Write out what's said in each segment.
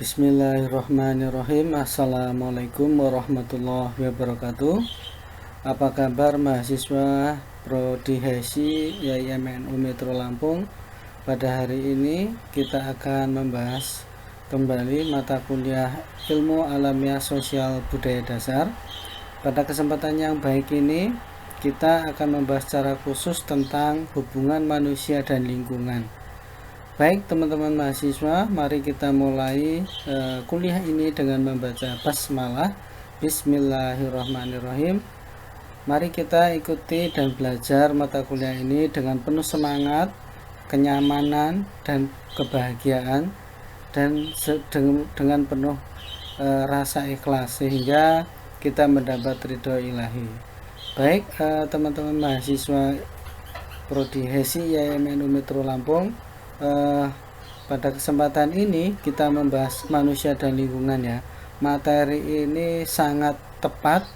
Bismillahirrahmanirrahim. Assalamualaikum warahmatullahi wabarakatuh. Apa kabar mahasiswa Prodi HESI YIMNU Metro Lampung? Pada hari ini kita akan membahas kembali mata kuliah Ilmu Alamiah Sosial Budaya Dasar. Pada kesempatan yang baik ini kita akan membahas secara khusus tentang hubungan manusia dan lingkungan. Baik teman-teman mahasiswa, mari kita mulai kuliah ini dengan membaca basmalah. Bismillahirrahmanirrahim. Mari kita ikuti dan belajar mata kuliah ini dengan penuh semangat, kenyamanan, dan kebahagiaan, dan dengan penuh rasa ikhlas sehingga kita mendapat ridho ilahi. Baik teman-teman mahasiswa Prodi HESI YIMNU Metro Lampung, pada kesempatan ini kita membahas manusia dan lingkungan ya. Materi ini sangat tepat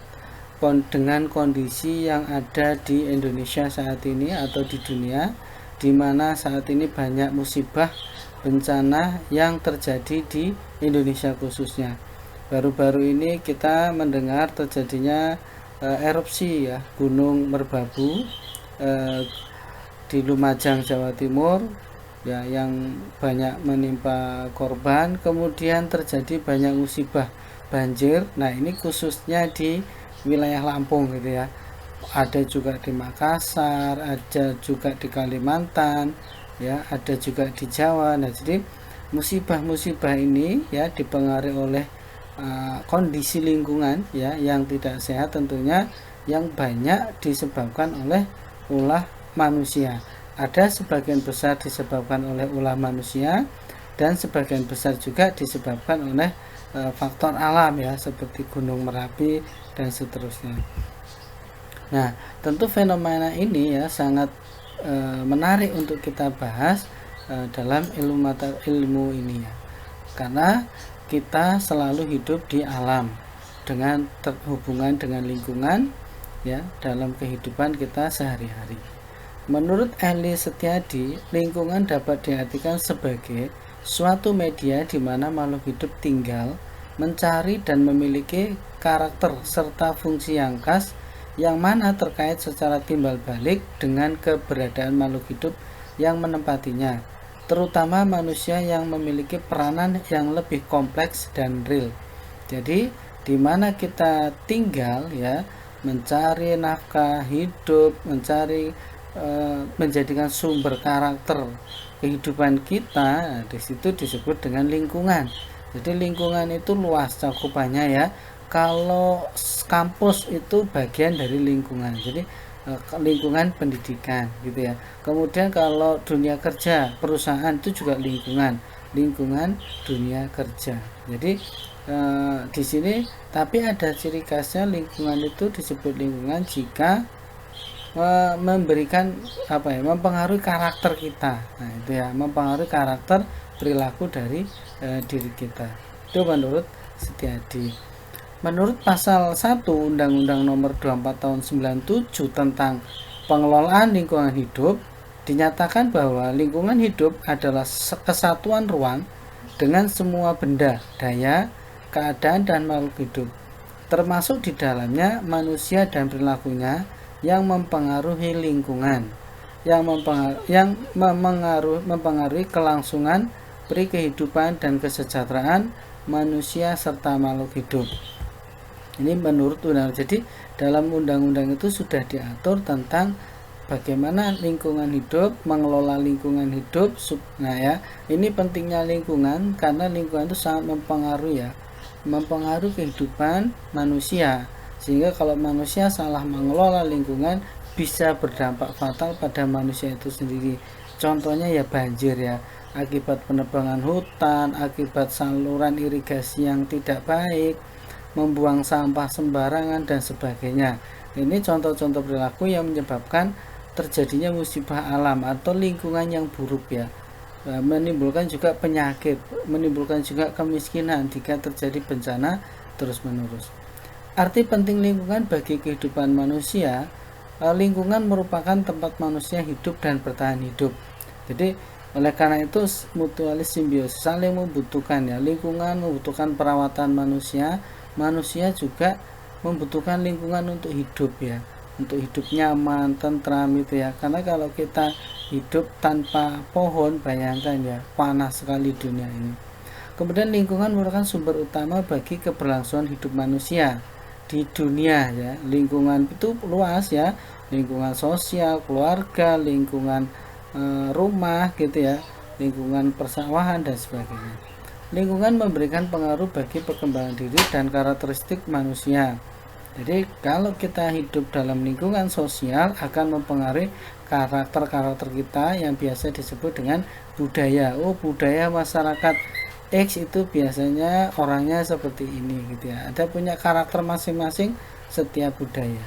dengan kondisi yang ada di Indonesia saat ini atau di dunia, di mana saat ini banyak musibah bencana yang terjadi di Indonesia khususnya. Baru-baru ini kita mendengar terjadinya erupsi ya Gunung Merbabu di Lumajang, Jawa Timur ya, yang banyak menimpa korban. Kemudian terjadi banyak musibah banjir. Nah, ini khususnya di wilayah Lampung gitu ya. Ada juga di Makassar, ada juga di Kalimantan, ya, ada juga di Jawa. Nah, jadi musibah-musibah ini ya dipengaruhi oleh kondisi lingkungan ya yang tidak sehat tentunya, yang banyak disebabkan oleh ulah manusia. Ada sebagian besar disebabkan oleh ulah manusia dan sebagian besar juga disebabkan oleh faktor alam ya, seperti Gunung Merapi dan seterusnya. Nah, tentu fenomena ini ya sangat menarik untuk kita bahas dalam ilmu ini ya. Karena kita selalu hidup di alam dengan terhubungan dengan lingkungan ya dalam kehidupan kita sehari-hari. Menurut Eli Setiadi, lingkungan dapat diartikan sebagai suatu media di mana makhluk hidup tinggal, mencari dan memiliki karakter serta fungsi yang khas yang mana terkait secara timbal balik dengan keberadaan makhluk hidup yang menempatinya, terutama manusia yang memiliki peranan yang lebih kompleks dan real. Jadi, di mana kita tinggal ya, mencari nafkah hidup, menjadikan sumber karakter kehidupan kita, di situ disebut dengan lingkungan. Jadi lingkungan itu luas cakupannya ya. Kalau kampus itu bagian dari lingkungan, jadi lingkungan pendidikan gitu ya. Kemudian kalau dunia kerja, perusahaan itu juga lingkungan dunia kerja. Jadi di sini tapi ada ciri khasnya, lingkungan itu disebut lingkungan jika memberikan mempengaruhi karakter kita. Nah, itu ya, mempengaruhi karakter perilaku dari diri kita. Itu menurut Setiadi. Menurut pasal 1 Undang-Undang Nomor 24 Tahun 97 tentang pengelolaan lingkungan hidup, dinyatakan bahwa lingkungan hidup adalah kesatuan ruang dengan semua benda, daya, keadaan dan makhluk hidup, termasuk di dalamnya manusia dan perilakunya yang mempengaruhi lingkungan, yang mempengaruhi kelangsungan peri kehidupan dan kesejahteraan manusia serta makhluk hidup. Ini menurut undang. Jadi dalam undang-undang itu sudah diatur tentang bagaimana lingkungan hidup, mengelola lingkungan hidup. Nah ya, ini pentingnya lingkungan karena lingkungan itu sangat mempengaruhi kehidupan manusia. Sehingga kalau manusia salah mengelola lingkungan bisa berdampak fatal pada manusia itu sendiri. Contohnya ya banjir ya, akibat penebangan hutan, akibat saluran irigasi yang tidak baik, membuang sampah sembarangan dan sebagainya. Ini contoh-contoh perilaku yang menyebabkan terjadinya musibah alam atau lingkungan yang buruk ya. Menimbulkan juga penyakit, menimbulkan juga kemiskinan jika terjadi bencana terus-menerus. Arti penting lingkungan bagi kehidupan manusia, lingkungan merupakan tempat manusia hidup dan bertahan hidup. Jadi Oleh karena itu mutualis simbiosis, saling membutuhkan ya. Lingkungan membutuhkan perawatan manusia, manusia juga membutuhkan lingkungan untuk hidup ya. Untuk hidup nyaman, tentram itu ya. Karena kalau kita hidup tanpa pohon, bayangkan ya, panas sekali dunia ini. Kemudian lingkungan merupakan sumber utama bagi keberlangsungan hidup manusia di dunia ya. Lingkungan itu luas ya, lingkungan sosial, keluarga, lingkungan rumah gitu ya, lingkungan persawahan dan sebagainya. Lingkungan memberikan pengaruh bagi perkembangan diri dan karakteristik manusia. Jadi kalau kita hidup dalam lingkungan sosial akan mempengaruhi karakter-karakter kita yang biasa disebut dengan budaya. Oh, budaya masyarakat X itu biasanya orangnya seperti ini gitu ya. Ada punya karakter masing-masing setiap budaya.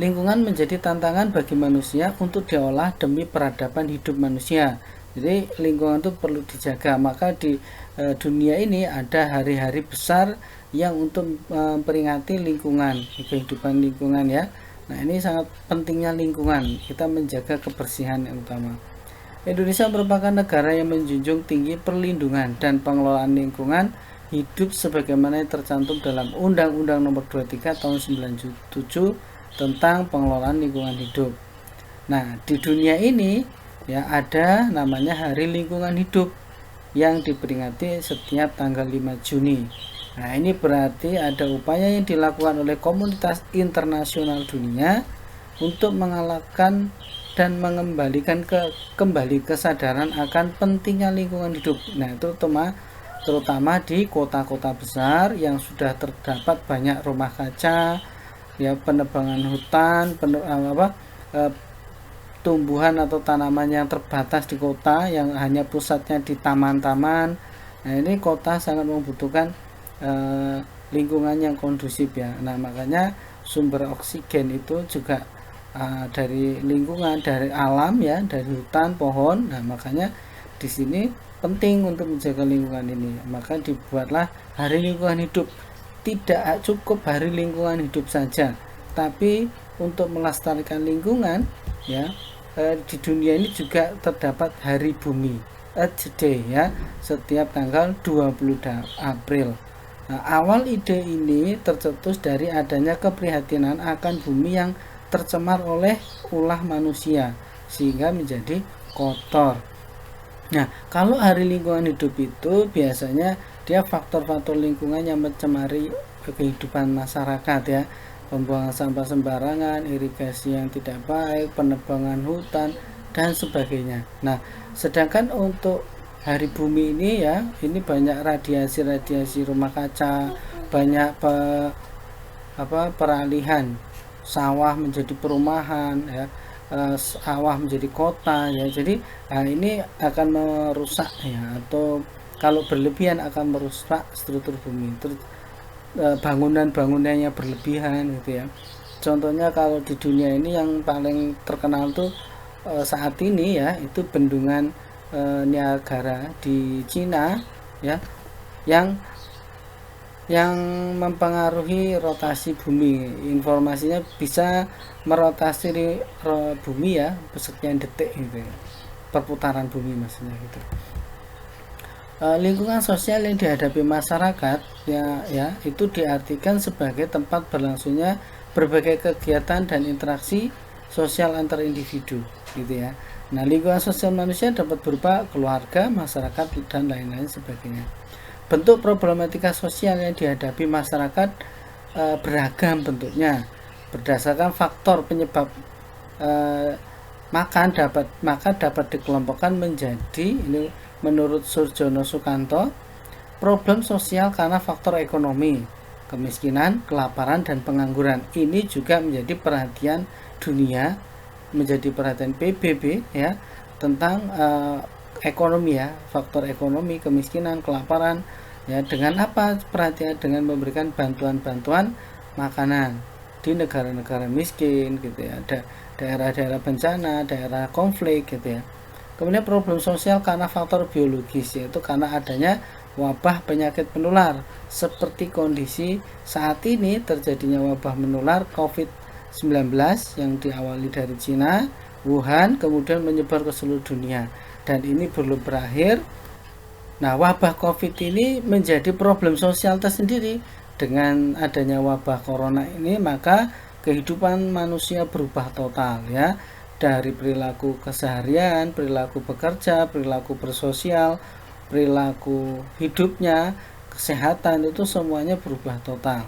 Lingkungan menjadi tantangan bagi manusia untuk diolah demi peradaban hidup manusia. Jadi lingkungan itu perlu dijaga. Maka di dunia ini ada hari-hari besar yang untuk memperingati lingkungan, kehidupan lingkungan ya. Nah, ini sangat pentingnya lingkungan. Kita menjaga kebersihan yang utama. Indonesia merupakan negara yang menjunjung tinggi perlindungan dan pengelolaan lingkungan hidup sebagaimana yang tercantum dalam Undang-Undang Nomor 23 Tahun 97 tentang pengelolaan lingkungan hidup. Nah, di dunia ini ya ada namanya Hari Lingkungan Hidup yang diperingati setiap tanggal 5 Juni. Nah, ini berarti ada upaya yang dilakukan oleh komunitas internasional dunia untuk mengalahkan dan mengembalikan kembali kesadaran akan pentingnya lingkungan hidup. Nah, itu terutama di kota-kota besar yang sudah terdapat banyak rumah kaca ya, penebangan hutan, tumbuhan atau tanaman yang terbatas di kota yang hanya pusatnya di taman-taman. Nah, ini kota sangat membutuhkan lingkungan yang kondusif ya. Nah, makanya sumber oksigen itu juga dari lingkungan, dari alam ya, dari hutan, pohon. Nah, makanya di sini penting untuk menjaga lingkungan ini. Maka dibuatlah Hari Lingkungan Hidup. Tidak cukup Hari Lingkungan Hidup saja, tapi untuk melestarikan lingkungan ya, di dunia ini juga terdapat Hari Bumi, Earth Day ya, setiap tanggal 20 April. Nah, awal ide ini tercetus dari adanya keprihatinan akan bumi yang tercemar oleh ulah manusia sehingga menjadi kotor. Nah, kalau Hari Lingkungan Hidup itu biasanya dia faktor-faktor lingkungan yang mencemari kehidupan masyarakat ya, pembuangan sampah sembarangan, irigasi yang tidak baik, penebangan hutan dan sebagainya. Nah, sedangkan untuk Hari Bumi ini ya, ini banyak radiasi rumah kaca, banyak peralihan sawah menjadi perumahan ya, sawah menjadi kota ya. Jadi ini akan merusak ya, atau kalau berlebihan akan merusak struktur bumi. Terus bangunan-bangunannya berlebihan gitu ya. Contohnya kalau di dunia ini yang paling terkenal tuh saat ini ya, itu bendungan Niagara di Cina ya, yang mempengaruhi rotasi bumi. Informasinya bisa merotasi bumi ya sekian detik gitu ya, perputaran bumi maksudnya gitu. Lingkungan sosial yang dihadapi masyarakat ya itu diartikan sebagai tempat berlangsungnya berbagai kegiatan dan interaksi sosial antar individu gitu ya. Nah, lingkungan sosial manusia dapat berupa keluarga, masyarakat dan lain-lain sebagainya. Bentuk problematika sosial yang dihadapi masyarakat beragam bentuknya berdasarkan faktor penyebab maka dapat dikelompokkan menjadi, ini menurut Surjono Sukanto, problem sosial karena faktor ekonomi, kemiskinan, kelaparan, dan pengangguran. Ini juga menjadi perhatian dunia, menjadi perhatian PBB ya, tentang ekonomi ya, faktor ekonomi, kemiskinan, kelaparan ya. Dengan apa perhatian? Dengan memberikan bantuan-bantuan makanan di negara-negara miskin gitu ya, ada daerah-daerah bencana, daerah konflik gitu ya. Kemudian problem sosial karena faktor biologis, yaitu karena adanya wabah penyakit menular seperti kondisi saat ini terjadinya wabah menular COVID-19 yang diawali dari Cina, Wuhan, kemudian menyebar ke seluruh dunia. dan ini belum berakhir. Nah, wabah COVID ini menjadi problem sosial tersendiri. Dengan adanya wabah corona ini, maka kehidupan manusia berubah total ya. Dari perilaku keseharian, perilaku bekerja, perilaku bersosial, perilaku hidupnya, kesehatan itu semuanya berubah total.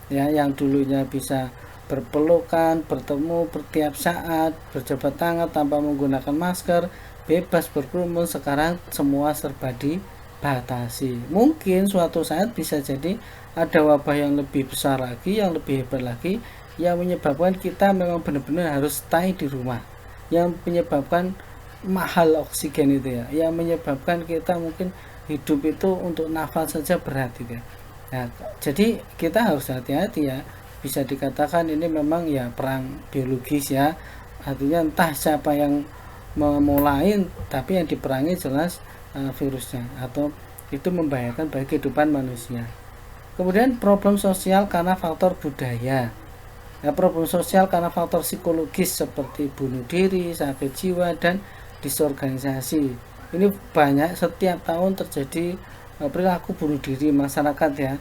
Ya, yang dulunya bisa berpelukan, bertemu setiap saat, berjabat tangan tanpa menggunakan masker, bebas berkerumun, sekarang semua serba dibatasi. Mungkin suatu saat bisa jadi ada wabah yang lebih besar lagi, yang lebih hebat lagi, yang menyebabkan kita memang benar-benar harus stay di rumah, yang menyebabkan mahal oksigen itu ya, yang menyebabkan kita mungkin hidup itu untuk nafas saja berat gitu ya. Nah, jadi kita harus hati-hati ya. Bisa dikatakan ini memang ya perang biologis ya. Artinya entah siapa yang memulai, tapi yang diperangi jelas virusnya, atau itu membahayakan bagi kehidupan manusia. Kemudian problem sosial karena faktor budaya. Ya, problem sosial karena faktor psikologis seperti bunuh diri, sakit jiwa, dan disorganisasi. Ini banyak setiap tahun terjadi perilaku bunuh diri masyarakat ya.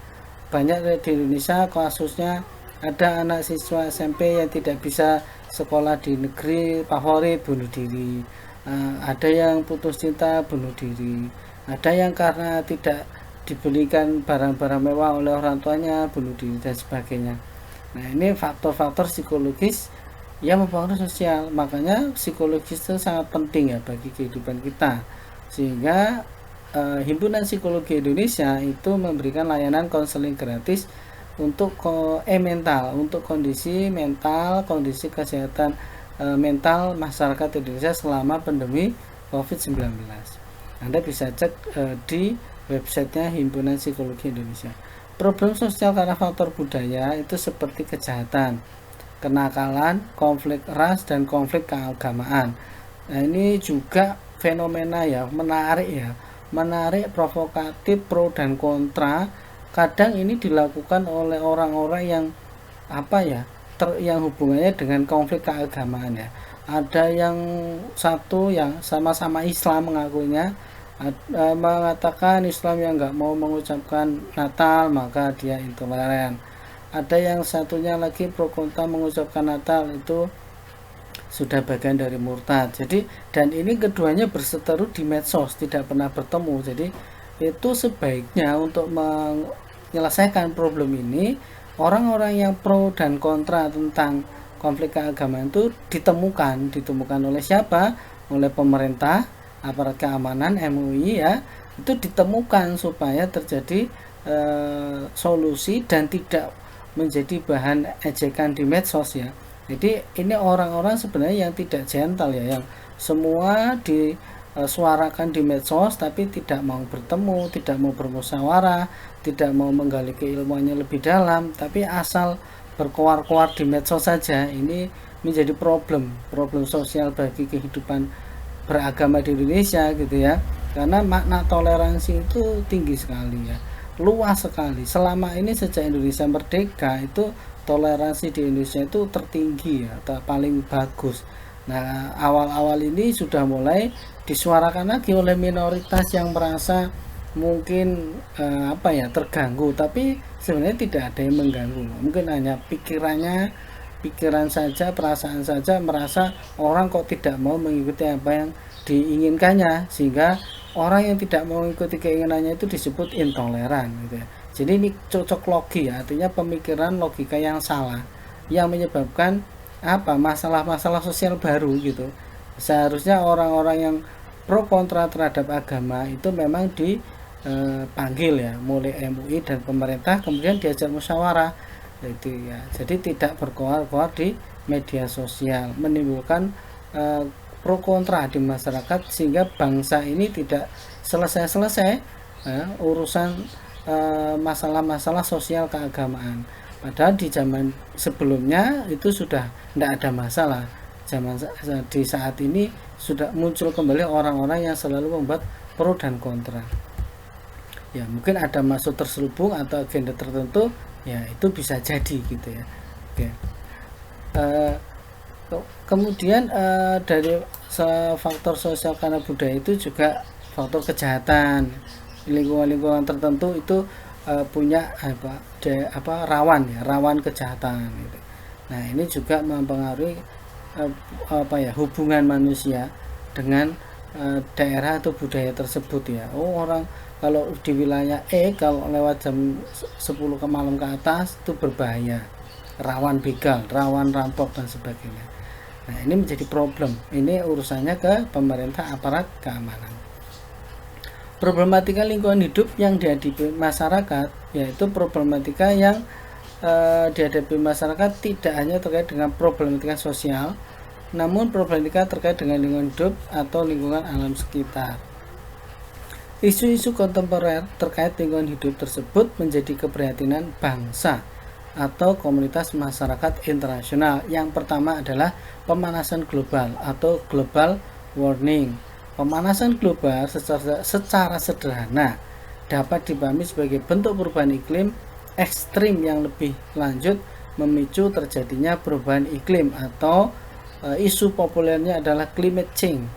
Banyak di Indonesia kasusnya, ada anak siswa SMP yang tidak bisa sekolah di negeri favorit bunuh diri. Ada yang putus cinta bunuh diri. Ada yang karena tidak dibelikan barang-barang mewah oleh orang tuanya bunuh diri dan sebagainya. Nah, ini faktor-faktor psikologis yang mempengaruhi sosial. Makanya psikologis itu sangat penting ya bagi kehidupan kita. Sehingga Himpunan Psikologi Indonesia itu memberikan layanan konseling gratis untuk mental, untuk kondisi mental, kondisi kesehatan mental masyarakat Indonesia selama pandemi COVID-19. Anda bisa cek di websitenya Himpunan Psikologi Indonesia. Problem sosial karena faktor budaya itu seperti kejahatan, kenakalan, konflik ras, dan konflik keagamaan. Nah, ini juga fenomena ya, menarik, provokatif, pro dan kontra. Kadang ini dilakukan oleh orang-orang yang yang hubungannya dengan konflik keagamaan ya. Ada yang satu yang sama-sama Islam mengakuinya, mengatakan Islam yang nggak mau mengucapkan Natal maka dia intoleran. Ada yang satunya lagi pro kontra mengucapkan Natal, itu sudah bagian dari murtad. Jadi, dan ini keduanya berseteru di medsos, tidak pernah bertemu. Jadi itu sebaiknya untuk menyelesaikan problem ini, orang-orang yang pro dan kontra tentang konflik keagamaan itu ditemukan oleh siapa? Oleh pemerintah, aparat keamanan, MUI ya, itu ditemukan supaya terjadi solusi dan tidak menjadi bahan ejekan di medsos ya. Jadi ini orang-orang sebenarnya yang tidak gentle ya, yang semua disuarakan di medsos tapi tidak mau bertemu, tidak mau bermusyawarah, tidak mau menggali keilmuannya lebih dalam, tapi asal berkoar-koar di medsos saja. Ini menjadi problem sosial bagi kehidupan beragama di Indonesia gitu ya, karena makna toleransi itu tinggi sekali ya, luas sekali. Selama ini sejak Indonesia merdeka itu toleransi di Indonesia itu tertinggi ya, atau paling bagus. Nah, awal-awal ini sudah mulai disuarakan lagi oleh minoritas yang merasa mungkin terganggu, tapi sebenarnya tidak ada yang mengganggu. Mungkin hanya pikiran saja, perasaan saja, merasa orang kok tidak mau mengikuti apa yang diinginkannya, sehingga orang yang tidak mau mengikuti keinginannya itu disebut intoleran gitu ya. Jadi ini cocok logi ya, artinya pemikiran logika yang salah yang menyebabkan masalah-masalah sosial baru gitu. Seharusnya orang-orang yang pro kontra terhadap agama itu memang dipanggil ya, mulai MUI dan pemerintah, kemudian diajak musyawarah itu ya. Jadi tidak berkoar-koar di media sosial, menimbulkan pro kontra di masyarakat, sehingga bangsa ini tidak selesai-selesai urusan masalah-masalah sosial keagamaan. Padahal di zaman sebelumnya itu sudah tidak ada masalah. Di saat ini sudah muncul kembali orang-orang yang selalu membuat pro dan kontra. Ya, mungkin ada maksud terselubung atau agenda tertentu, ya itu bisa jadi gitu ya. Oke. Kemudian dari faktor sosial karena budaya itu juga faktor kejahatan. Lingkungan-lingkungan tertentu itu punya rawan kejahatan gitu. Nah, ini juga mempengaruhi hubungan manusia dengan daerah atau budaya tersebut ya. Orang kalau di wilayah kalau lewat jam 10 ke malam ke atas itu berbahaya, rawan begal, rawan rampok dan sebagainya. Nah, ini menjadi problem. Ini urusannya ke pemerintah, aparat keamanan. Problematika lingkungan hidup yang dihadapi masyarakat yaitu problematika yang dihadapi masyarakat tidak hanya terkait dengan problematika sosial, namun problematika terkait dengan lingkungan hidup atau lingkungan alam sekitar. Isu-isu kontemporer terkait lingkungan hidup tersebut menjadi keprihatinan bangsa atau komunitas masyarakat internasional. Yang pertama adalah pemanasan global atau global warming. Pemanasan global secara sederhana dapat dipahami sebagai bentuk perubahan iklim ekstrim yang lebih lanjut memicu terjadinya perubahan iklim atau isu populernya adalah climate change.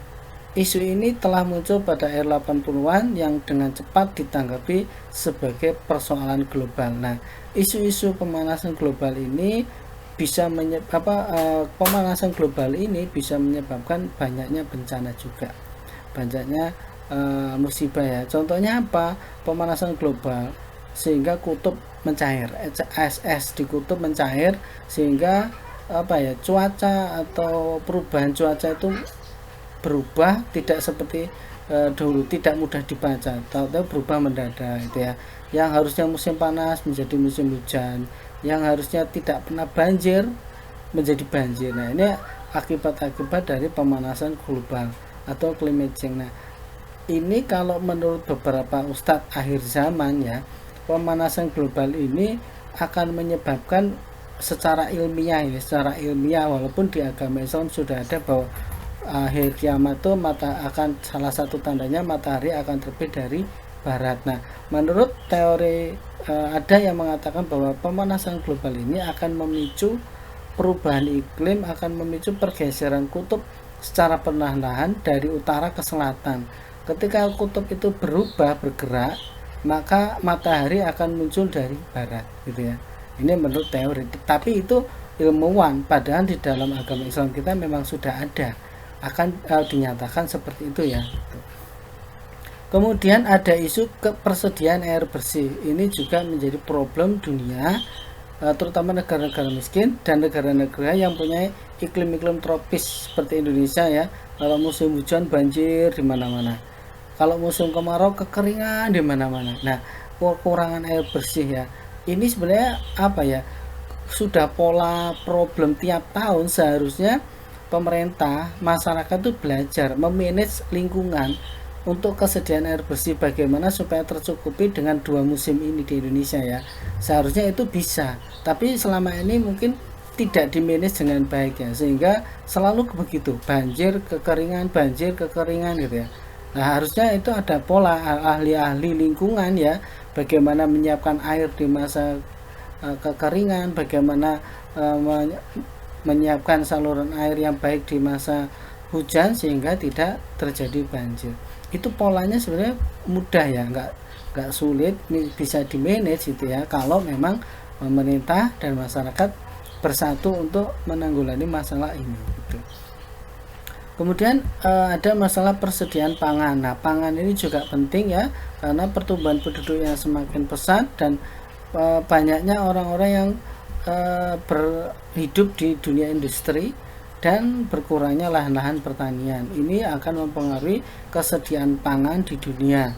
Isu ini telah muncul pada akhir 80-an yang dengan cepat ditanggapi sebagai persoalan global. Nah, isu-isu pemanasan global ini bisa pemanasan global ini bisa menyebabkan banyaknya bencana juga, banyaknya musibah ya. Contohnya apa? Pemanasan global sehingga kutub mencair, es di kutub mencair sehingga cuaca atau perubahan cuaca itu berubah tidak seperti dulu, tidak mudah dibaca, tahu-tahu berubah mendadak gitu ya. Yang harusnya musim panas menjadi musim hujan, yang harusnya tidak pernah banjir menjadi banjir. Nah, ini akibat-akibat dari pemanasan global atau climate change. Nah, ini kalau menurut beberapa ustadz akhir zaman ya, pemanasan global ini akan menyebabkan secara ilmiah walaupun di agama Islam sudah ada bahwa akhir kiamat itu salah satu tandanya matahari akan terbit dari barat. Nah, menurut teori ada yang mengatakan bahwa pemanasan global ini akan memicu perubahan iklim, akan memicu pergeseran kutub secara perlahan-lahan dari utara ke selatan. Ketika kutub itu bergerak, maka matahari akan muncul dari barat gitu ya. Ini menurut teori, tapi itu ilmuwan, padahal di dalam agama Islam kita memang sudah ada, akan dinyatakan seperti itu ya. Kemudian ada isu ketersediaan air bersih. Ini juga menjadi problem dunia, terutama negara-negara miskin dan negara-negara yang punya iklim-iklim tropis seperti Indonesia ya. Kalau musim hujan banjir di mana-mana, kalau musim kemarau kekeringan di mana-mana. Nah, kekurangan air bersih ya, ini sebenarnya sudah pola problem tiap tahun. Seharusnya pemerintah, masyarakat itu belajar memanage lingkungan untuk kesediaan air bersih, bagaimana supaya tercukupi dengan 2 musim ini di Indonesia ya. Seharusnya itu bisa, tapi selama ini mungkin tidak dimanage dengan baik ya, sehingga selalu begitu, banjir kekeringan gitu ya. Nah, harusnya itu ada pola ahli-ahli lingkungan ya, bagaimana menyiapkan air di masa kekeringan, bagaimana menyiapkan saluran air yang baik di masa hujan sehingga tidak terjadi banjir. Itu polanya sebenarnya mudah ya, nggak sulit, bisa dimanage gitu ya, kalau memang pemerintah dan masyarakat bersatu untuk menanggulangi masalah ini gitu. Kemudian ada masalah persediaan pangan. Nah, pangan ini juga penting ya, karena pertumbuhan penduduk yang semakin pesat dan banyaknya orang-orang yang berhidup di dunia industri dan berkurangnya lahan-lahan pertanian. Ini akan mempengaruhi kesediaan pangan di dunia,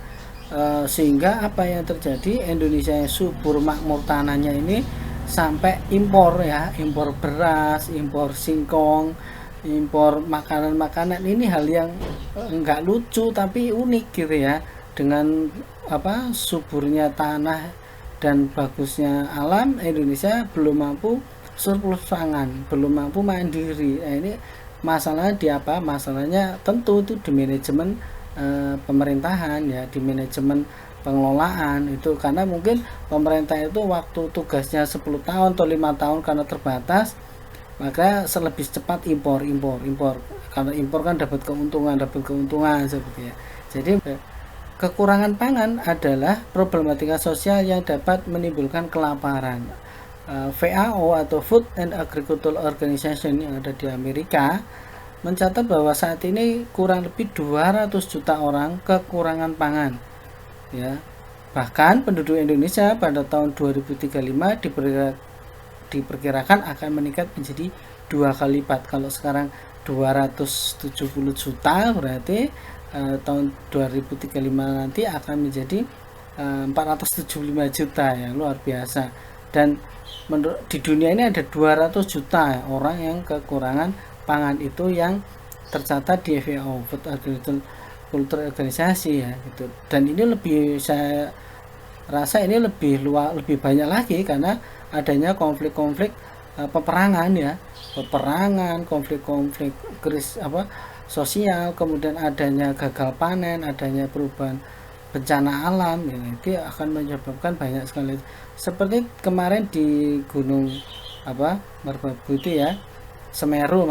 sehingga apa yang terjadi, Indonesia yang subur makmur tanahnya ini sampai impor ya, impor beras, impor singkong, impor makanan-makanan. Ini hal yang enggak lucu tapi unik gitu ya, dengan suburnya tanah dan bagusnya alam, Indonesia belum mampu surplus pangan, belum mampu mandiri. Nah, ini masalahnya di apa? Masalahnya tentu itu di manajemen pemerintahan ya, di manajemen pengelolaan itu, karena mungkin pemerintah itu waktu tugasnya 10 tahun atau 5 tahun karena terbatas, maka lebih cepat impor kalau impor kan dapat keuntungan seperti ya. Jadi kekurangan pangan adalah problematika sosial yang dapat menimbulkan kelaparan. FAO atau Food and Agriculture Organization yang ada di Amerika mencatat bahwa saat ini kurang lebih 200 juta orang kekurangan pangan. Ya. Bahkan penduduk Indonesia pada tahun 2035 diperkirakan akan meningkat menjadi 2 kali lipat. Kalau sekarang 270 juta, berarti tahun 2035 nanti akan menjadi 475 juta, ya, luar biasa. Dan di dunia ini ada 200 juta orang yang kekurangan pangan, itu yang tercatat di FAO, Food Agriculture Organisasi, ya, gitu. Dan ini saya rasa ini lebih banyak lagi karena adanya konflik-konflik peperangan, ya, konflik-konflik sosial, kemudian adanya gagal panen, adanya perubahan bencana alam, ya, itu akan menyebabkan banyak sekali. Seperti kemarin di Gunung Merbabu itu, ya, Semeru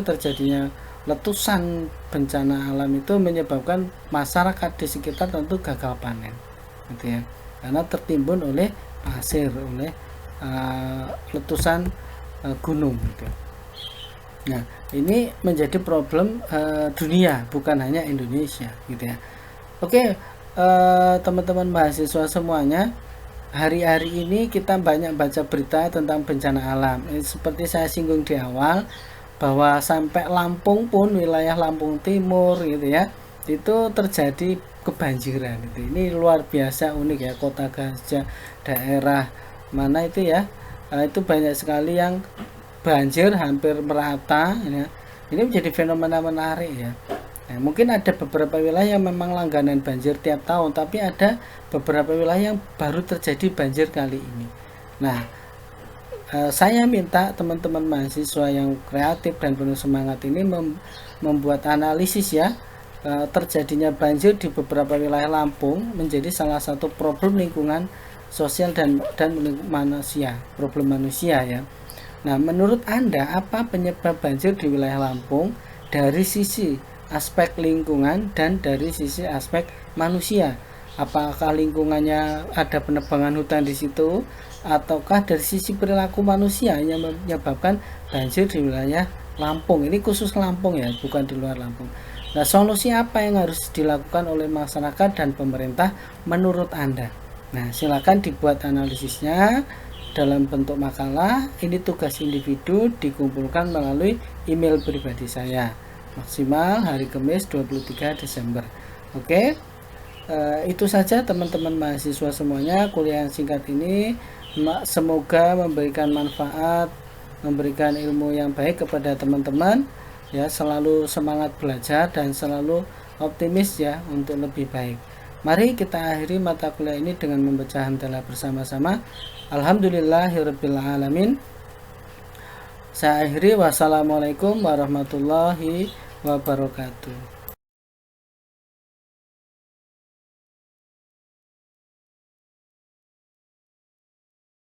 terjadinya letusan bencana alam itu menyebabkan masyarakat di sekitar tentu gagal panen, gitu ya, karena tertimbun oleh pasir, oleh letusan gunung, gitu. Nah, ini menjadi problem dunia, bukan hanya Indonesia, gitu ya. Oke, teman-teman mahasiswa semuanya, hari-hari ini kita banyak baca berita tentang bencana alam. Seperti saya singgung di awal, bahwa sampai Lampung pun, wilayah Lampung Timur, gitu ya, itu terjadi kebanjiran. Gitu. Ini luar biasa unik, ya, Kota Gajah, daerah mana itu, ya, itu banyak sekali yang banjir hampir merata, ya. Ini menjadi fenomena menarik, ya. Nah, mungkin ada beberapa wilayah yang memang langganan banjir tiap tahun, tapi ada beberapa wilayah yang baru terjadi banjir kali ini. Nah, saya minta teman-teman mahasiswa yang kreatif dan penuh semangat ini membuat analisis, ya, terjadinya banjir di beberapa wilayah Lampung menjadi salah satu problem lingkungan sosial dan manusia, problem manusia, ya. Nah, menurut Anda apa penyebab banjir di wilayah Lampung dari sisi aspek lingkungan dan dari sisi aspek manusia? Apakah lingkungannya ada penebangan hutan di situ, ataukah dari sisi perilaku manusia yang menyebabkan banjir di wilayah Lampung? Ini khusus Lampung, ya, bukan di luar Lampung. Nah, solusi apa yang harus dilakukan oleh masyarakat dan pemerintah menurut Anda? Nah, silakan dibuat analisisnya dalam bentuk makalah. Ini tugas individu dikumpulkan melalui email pribadi saya, maksimal hari Kamis 23 Desember. Oke, itu saja teman-teman mahasiswa semuanya. Kuliah yang singkat ini semoga memberikan manfaat, memberikan ilmu yang baik kepada teman-teman, ya. Selalu semangat belajar dan selalu optimis, ya, untuk lebih baik. Mari kita akhiri mata kuliah ini dengan membaca hamdalah bersama-sama. Alhamdulillahirabbil alamin. Saya akhiri, wassalamualaikum warahmatullahi wabarakatuh.